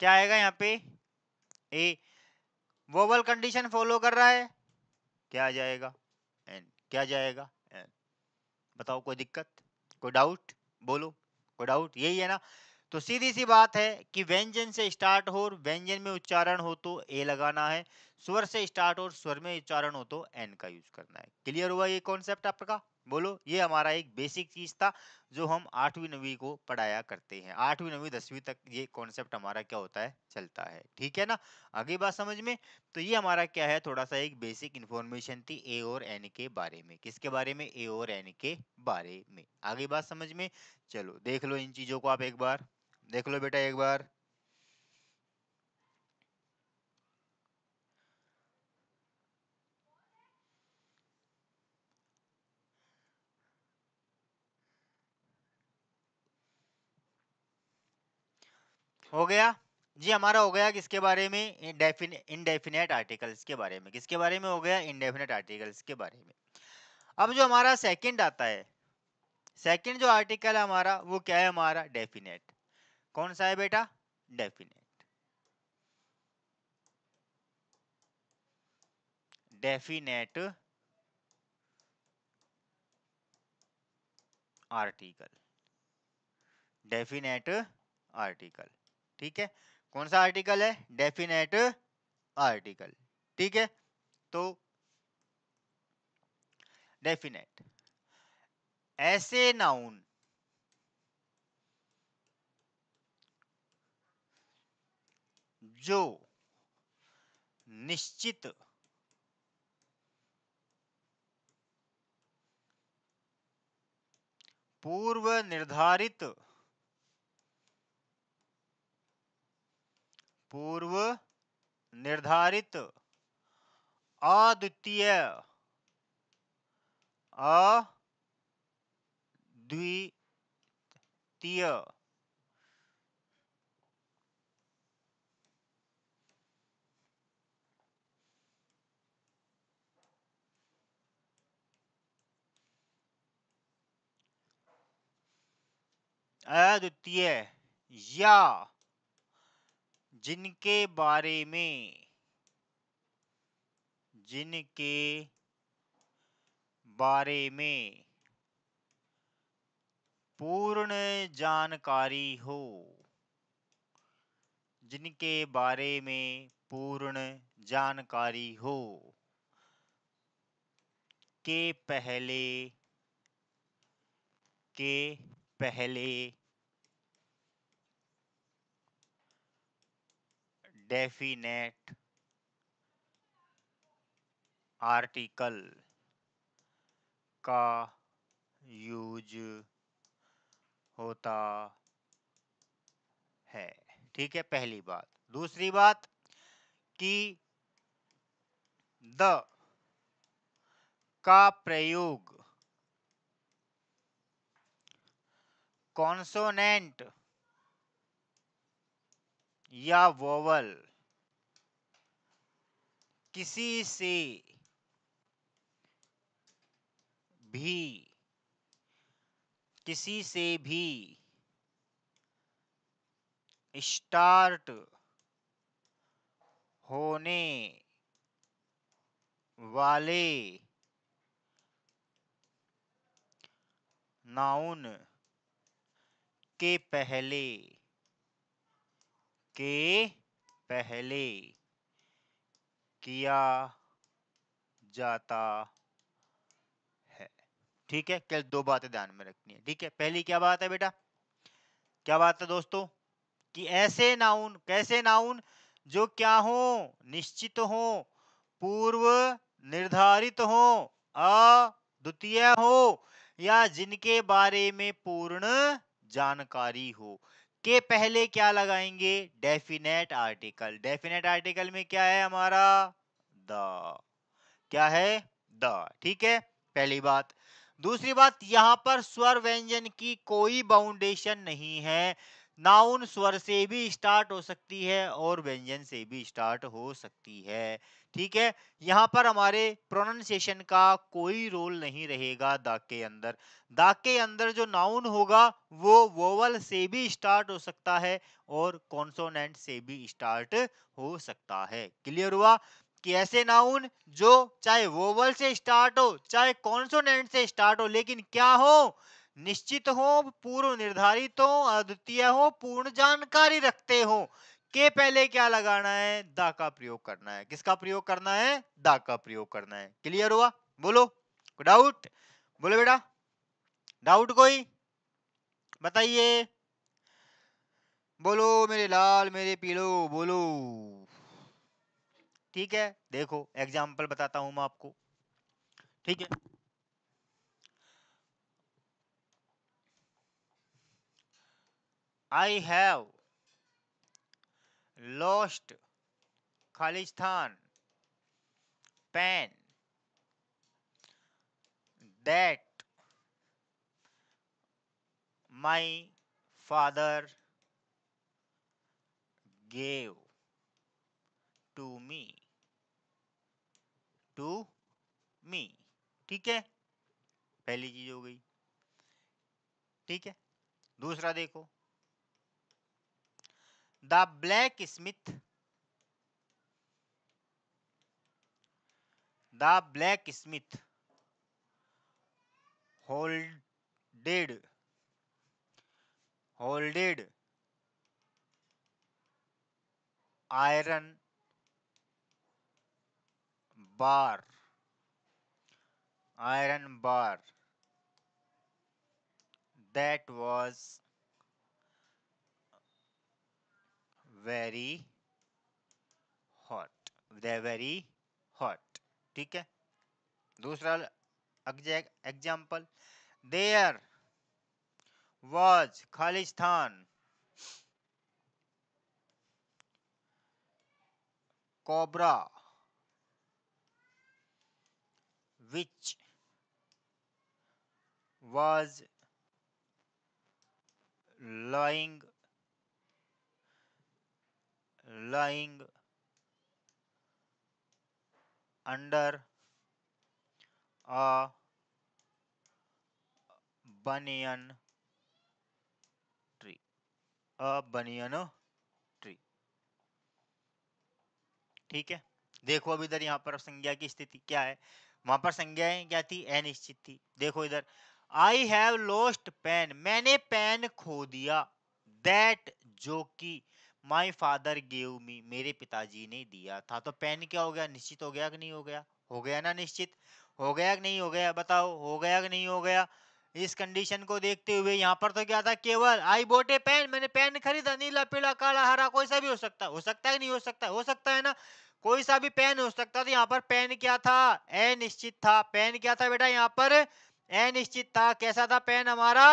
क्या आएगा यहाँ पे, ए, वोवल कंडीशन फॉलो कर रहा है, क्या आ जाएगा, एन, क्या जाएगा, एन। बताओ कोई दिक्कत, कोई डाउट, बोलो, कोई डाउट, यही है ना। तो सीधी सी बात है कि व्यंजन से स्टार्ट हो और व्यंजन में उच्चारण हो तो ए लगाना है, स्वर से स्टार्ट हो और स्वर में उच्चारण हो तो एन का यूज करना है। क्लियर हुआ ये कॉन्सेप्ट आपका, बोलो। ये हमारा एक बेसिक चीज था जो हम 8वीं 9वीं को पढ़ाया करते हैं, 8वीं 9वीं 10वीं तक ये कॉन्सेप्ट हमारा क्या होता है, चलता है, ठीक है ना। आगे बात समझ में। तो ये हमारा क्या है, थोड़ा सा एक बेसिक इंफॉर्मेशन थी ए और एन के बारे में, किसके बारे में, ए और एन के बारे में। आगे बात समझ में। चलो देख लो इन चीजों को आप एक बार, देख लो बेटा एक बार। हो गया जी, हमारा हो गया किसके बारे में, इनडेफिनेट आर्टिकल्स के बारे में, किसके बारे में हो गया, इनडेफिनेट आर्टिकल्स के बारे में। अब जो हमारा सेकंड आता है, सेकंड जो आर्टिकल है हमारा वो क्या है, हमारा डेफिनेट। कौन सा है बेटा, definite, definite article, definite article, ठीक है। कौन सा आर्टिकल है, डेफिनेट आर्टिकल, ठीक है। तो डेफिनेट, ऐसे नाउन जो निश्चित पूर्व निर्धारित, पूर्व निर्धारित अद्वितीय, अद्वितीय अद्वितीय या जिनके बारे में, जिनके बारे में पूर्ण जानकारी हो, जिनके बारे में पूर्ण जानकारी हो, के पहले के पहले डेफिनेट आर्टिकल का यूज होता है। ठीक है, पहली बात। दूसरी बात कि द का प्रयोग कॉन्सोनेंट या वोवल किसी से भी स्टार्ट होने वाले नाउन के पहले किया जाता है। ठीक है, क्या दो बातें ध्यान में रखनी है। ठीक है, पहली क्या बात है बेटा, क्या बात है दोस्तों, कि ऐसे नाउन, कैसे नाउन जो क्या हो, निश्चित हो, पूर्व निर्धारित हो, अद्वितीय हो, या जिनके बारे में पूर्ण जानकारी हो, के पहले क्या लगाएंगे, डेफिनेट आर्टिकल। डेफिनेट आर्टिकल में क्या है हमारा, द। क्या है, द। ठीक है, पहली बात। दूसरी बात, यहां पर स्वर व्यंजन की कोई बाउंडेशन नहीं है। नाउन स्वर से भी स्टार्ट हो सकती है और व्यंजन से भी स्टार्ट हो सकती है। ठीक है, यहां पर हमारे प्रोनाउंसिएशन का कोई रोल नहीं रहेगा। द के अंदर, द के अंदर जो नाउन होगा वो वोवल से भी स्टार्ट हो सकता है और कॉन्सोनेंट से भी स्टार्ट हो सकता है। क्लियर हुआ, कि ऐसे नाउन जो चाहे वोवल से स्टार्ट हो चाहे कॉन्सोनेंट से स्टार्ट हो, लेकिन क्या हो, निश्चित हो, पूर्व निर्धारित हो, अद्वितीय हो, पूर्ण जानकारी रखते हो, के पहले क्या लगाना है, दा का प्रयोग करना है। किसका प्रयोग करना है, दा का प्रयोग करना है। क्लियर हुआ, बोलो, डाउट, बोलो बेटा, डाउट कोई, बताइए, बोलो मेरे लाल मेरे पीलो, बोलो। ठीक है, देखो एग्जाम्पल बताता हूं मैं आपको। ठीक है, I have lost Khalistan pen that my father gave to me to me। ठीक है, पहली चीज हो गई। ठीक है, दूसरा देखो, the black Smith, the black Smith holded holded iron bar, iron bar that was very hot, they very hot। ठीक है, दूसरा example, there was Khalistan cobra which was lying under a banyan tree, a banyan tree। ठीक है, देखो अब इधर यहाँ पर संज्ञा की स्थिति क्या है, वहां पर संज्ञाएं क्या थी, अनिश्चित थी। देखो इधर, आई हैव लॉस्ट पेन, मैंने पेन खो दिया, दैट जो कि माई फादर गेव मी, मेरे पिताजी ने दिया था। तो पेन क्या हो गया, निश्चित हो गया कि नहीं हो गया, हो गया ना निश्चित, हो गया कि नहीं हो गया, बताओ, हो गया कि नहीं हो गया। इस कंडीशन को देखते हुए यहाँ पर तो क्या था, केवल आई बॉट ए पेन, मैंने पेन खरीदा, नीला पीला काला हरा कोई सा भी हो सकता है, हो सकता है कि नहीं हो सकता, हो सकता है ना, कोई सा भी पेन हो सकता। तो यहाँ पर पेन क्या था, अनिश्चित था। पेन क्या था बेटा, यहाँ पर अनिश्चित था। कैसा था पेन हमारा,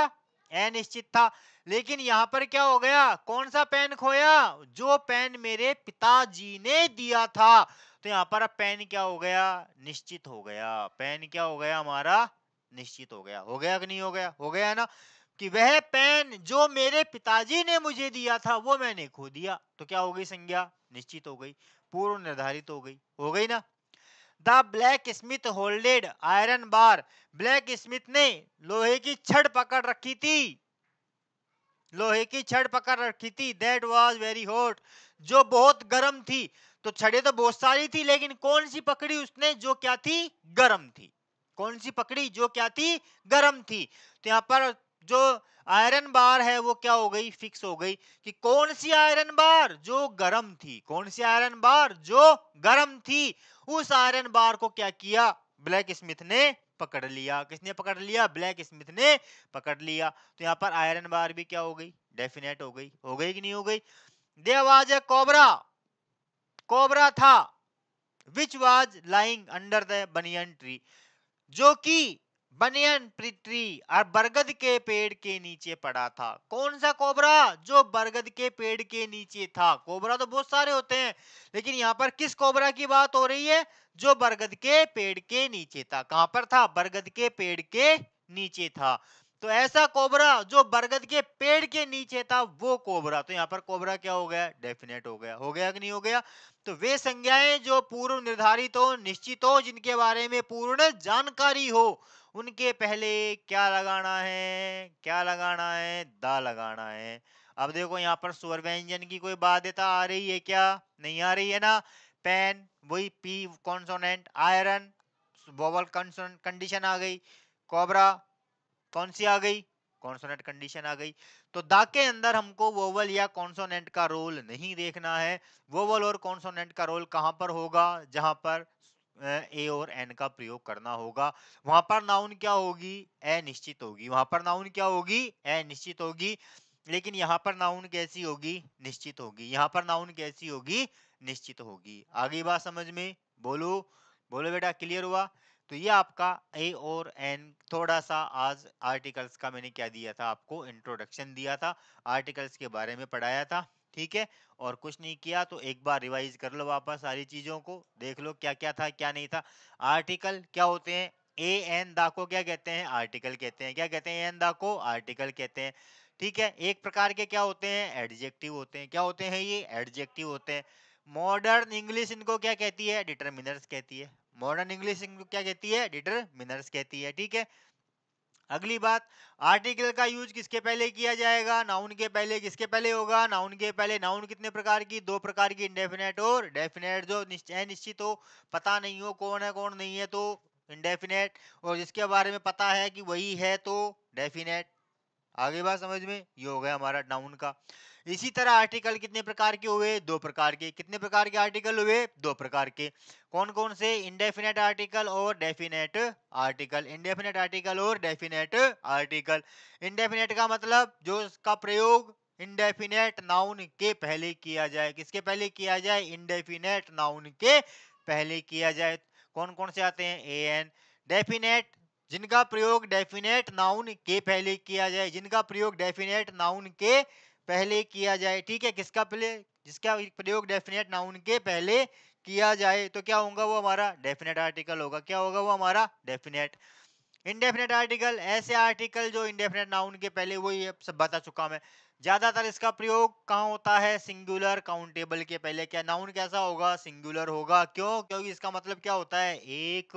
अनिश्चित था। लेकिन यहाँ पर क्या हो गया, कौन सा पेन खोया, जो पेन मेरे पिताजी ने दिया था। तो यहाँ पर अब पेन क्या हो गया, निश्चित हो गया। पेन क्या हो गया हमारा, निश्चित हो गया कि नहीं हो गया, हो गया ना, कि वह पेन जो मेरे पिताजी ने मुझे दिया था वो मैंने खो दिया। तो क्या हो गई, संज्ञा निश्चित हो गई, पूर्व निर्धारित हो गई ना। The black Smith holded iron bar, black Smith ने लोहे की छड़ पकड़ रखी थी, लोहे की छड़ पकड़ रखी थी, दैट वाज वेरी हॉट, जो बहुत गर्म थी। तो छड़े तो बहुत सारी थी, लेकिन कौन सी पकड़ी उसने, जो क्या थी, गर्म थी। कौन सी पकड़ी, जो क्या थी, गर्म थी। तो यहाँ पर जो आयरन बार है वो क्या हो गई, फिक्स हो गई, कि कौन सी आयरन बार, जो गर्म थी, कौन सी आयरन बार जो गर्म थी। उस आयरन बार को क्या किया, ब्लैक स्मिथ ने पकड़ लिया। किसने पकड़ लिया, ब्लैक स्मिथ ने पकड़ लिया। तो यहाँ पर आयरन बार भी क्या हो गई, डेफिनेट हो गई कि नहीं हो गई। There was a cobra, cobra था, which was lying under the banyan tree, जो कि बनियन ट्री और बरगद के पेड़ के नीचे पड़ा था। कौन सा कोबरा, जो बरगद के पेड़ के नीचे था। कोबरा तो बहुत सारे होते हैं, लेकिन यहाँ पर किस कोबरा की बात हो रही है, जो बरगद के पेड़ के नीचे था। कहां पर था, बरगद के पेड़ के नीचे था। तो ऐसा कोबरा जो बरगद के पेड़ के नीचे था, वो कोबरा। तो यहाँ पर कोबरा क्या हो गया, डेफिनेट हो गया कि नहीं हो गया। तो वे संज्ञाएं जो पूर्व निर्धारित हो, निश्चित हो, जिनके बारे में पूर्ण जानकारी हो, उनके पहले क्या लगाना है, क्या लगाना है, दा लगाना है। अब देखो यहाँ पर स्वर व्यंजन की कोई बाध्यता आ रही है क्या, नहीं आ रही है ना। पेन वही P consonant, iron vowel condition आ गई, कोबरा कौन सी आ गई, कॉन्सोनेंट कंडीशन आ गई। तो दा के अंदर हमको वोवल या कॉन्सोनेंट का रोल नहीं देखना है। वोवल और कॉन्सोनेंट का रोल कहां पर होगा, जहां पर ए और एन का प्रयोग करना होगा, वहां पर नाउन क्या होगी, अनिश्चित होगी। वहां पर नाउन क्या होगी, अनिश्चित होगी। लेकिन यहाँ पर नाउन कैसी होगी, निश्चित होगी। यहाँ पर नाउन कैसी होगी, निश्चित होगी। आगे बात समझ में, बोलो बोलो बेटा, क्लियर हुआ। तो ये आपका ए और एन, थोड़ा सा आज आर्टिकल्स का मैंने क्या दिया था, आपको इंट्रोडक्शन दिया था, आर्टिकल्स के बारे में पढ़ाया था, ठीक है। और कुछ नहीं किया तो एक बार रिवाइज कर लो वापस, सारी चीजों को देख लो क्या क्या था क्या नहीं था। आर्टिकल क्या होते हैं, ए एन दा को क्या कहते हैं, आर्टिकल कहते हैं। क्या कहते हैं, एन दा को आर्टिकल कहते हैं, ठीक है। एक प्रकार के क्या होते हैं, एडजेक्टिव होते हैं। क्या होते हैं, ये एडजेक्टिव होते हैं। मॉडर्न इंग्लिश इनको क्या कहती है, डिटरमिनर्स कहती है। मॉडर्न इंग्लिश इनको क्या कहती है, डिटरमिनर्स कहती है, ठीक है। अगली बात, आर्टिकल का यूज किसके पहले किया जाएगा, नाउन के पहले। किसके पहले होगा, नाउन के पहले। नाउन कितने प्रकार की, दो प्रकार की, इंडेफिनेट और डेफिनेट। जो निश्चित हो, पता नहीं हो कौन है कौन नहीं है, तो इंडेफिनेट, और जिसके बारे में पता है कि वही है, तो डेफिनेट। आगे बात समझ में, ये हो गया हमारा नाउन का। इसी तरह आर्टिकल कितने प्रकार के हुए, दो प्रकार के। कितने प्रकार के आर्टिकल हुए, दो प्रकार के। कौन कौन से, इंडेफिनेट आर्टिकल और डेफिनेट आर्टिकल। इंडेफिनेट आर्टिकल और डेफिनेट आर्टिकल। इंडेफिनेट का मतलब जो इसका प्रयोग इंडेफिनेट नाउन के पहले किया जाए। किसके पहले किया जाए, इंडेफिनेट नाउन के पहले किया जाए। कौन कौन से आते हैं, ए एन। डेफिनेट, जिनका प्रयोग डेफिनेट नाउन के पहले किया जाए, जिनका प्रयोग डेफिनेट नाउन के पहले किया जाए, ठीक है। किसका पहले, जिसका प्रयोग डेफिनेट नाउन के पहले किया जाए, तो क्या होगा, वो हमारा डेफिनेट आर्टिकल होगा। क्या होगा, वो हमारा डेफिनेट। इंडेफिनेट आर्टिकल, ऐसे आर्टिकल जो इंडेफिनेट नाउन के पहले, वो ये सब बता चुका मैं। ज्यादातर इसका प्रयोग कहाँ होता है, सिंगुलर काउंटेबल के पहले। क्या नाउन कैसा होगा, सिंगुलर होगा। क्यों, क्योंकि इसका मतलब क्या होता है, एक।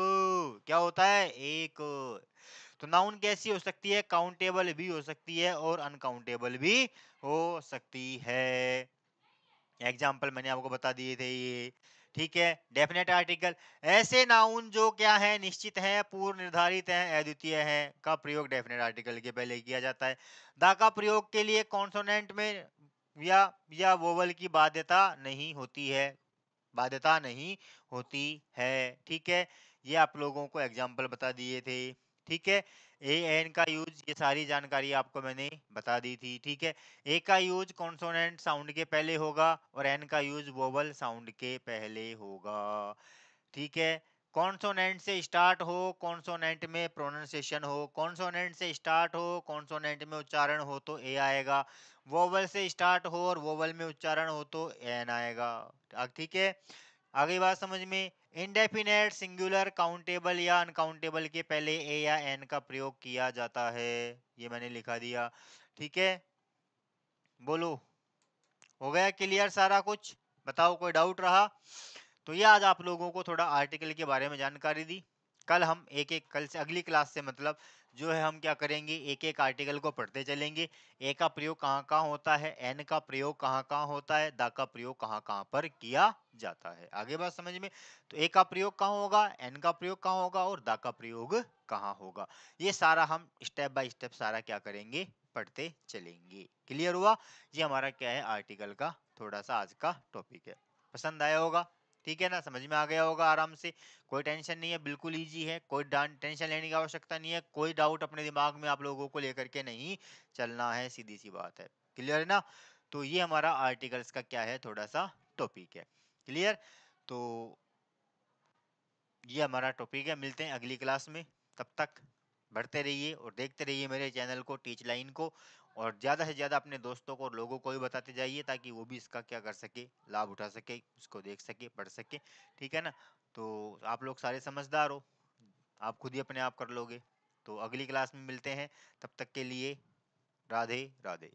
क्या होता है, एक। तो नाउन कैसी हो सकती है, काउंटेबल भी हो सकती है और अनकाउंटेबल भी हो सकती है। एग्जाम्पल मैंने आपको बता दिए थे ये, ठीक है। डेफिनेट आर्टिकल, ऐसे नाउन जो क्या है, निश्चित है, पूर्व निर्धारित है, अद्वितीय है, का प्रयोग डेफिनेट आर्टिकल के पहले किया जाता है। दा का प्रयोग के लिए कॉन्सोनेंट में या वोवल की बाध्यता नहीं होती है, बाध्यता नहीं होती है, ठीक है। ये आप लोगों को एग्जाम्पल बता दिए थे, ठीक है। ए एन का यूज, ये सारी जानकारी आपको मैंने बता दी थी। ठीक है। ए का यूज कॉन्सोनेंट साउंड के पहले होगा और एन का यूज वोवल साउंड के पहले होगा। ठीक है। कॉन्सोनेंट से स्टार्ट हो, कॉन्सोनेंट में प्रोनाउंसिएशन हो, कॉन्सोनेंट से स्टार्ट हो, कॉन्सोनेंट में उच्चारण हो तो ए आएगा। वोवल से स्टार्ट हो और वोवल में उच्चारण हो तो एन आएगा। ठीक है। आगे बात समझ में। इंडेफिनेट सिंगुलर काउंटेबल या अनकाउंटेबल के पहले ए या एन का प्रयोग किया जाता है, ये मैंने लिखा दिया। ठीक है। बोलो, हो गया क्लियर सारा कुछ? बताओ, कोई डाउट रहा? तो ये आज आप लोगों को थोड़ा आर्टिकल के बारे में जानकारी दी। कल हम एक एक, कल से अगली क्लास से मतलब जो है हम क्या करेंगे, एक एक आर्टिकल को पढ़ते चलेंगे। ए का प्रयोग कहाँ कहाँ होता है, एन का प्रयोग कहाँ कहाँ होता है, दा का प्रयोग कहाँ कहाँ पर किया जाता है। आगे बात समझ में। तो ए का प्रयोग कहाँ होगा, एन का प्रयोग कहाँ होगा और दा का प्रयोग कहाँ होगा, ये सारा हम स्टेप बाय स्टेप सारा क्या करेंगे, पढ़ते चलेंगे। क्लियर हुआ? ये हमारा क्या है, आर्टिकल का थोड़ा सा आज का टॉपिक है। पसंद आया होगा? ठीक है ना, समझ में आ गया होगा आराम से? कोई टेंशन नहीं है, बिल्कुल इजी है, कोई टेंशन लेने की आवश्यकता नहीं है, कोई डाउट अपने दिमाग में आप लोगों को लेकर के नहीं चलना है, सीधी सी बात है। क्लियर है ना? तो ये हमारा आर्टिकल्स का क्या है, थोड़ा सा टॉपिक है। क्लियर? तो ये हमारा टॉपिक है, मिलते हैं अगली क्लास में। तब तक बढ़ते रहिए और देखते रहिए मेरे चैनल को, टीच लाइन को, और ज़्यादा से ज़्यादा अपने दोस्तों को और लोगों को भी बताते जाइए ताकि वो भी इसका क्या कर सके, लाभ उठा सके, इसको देख सके, पढ़ सके। ठीक है ना? तो आप लोग सारे समझदार हो, आप खुद ही अपने आप कर लोगे। तो अगली क्लास में मिलते हैं, तब तक के लिए राधे राधे।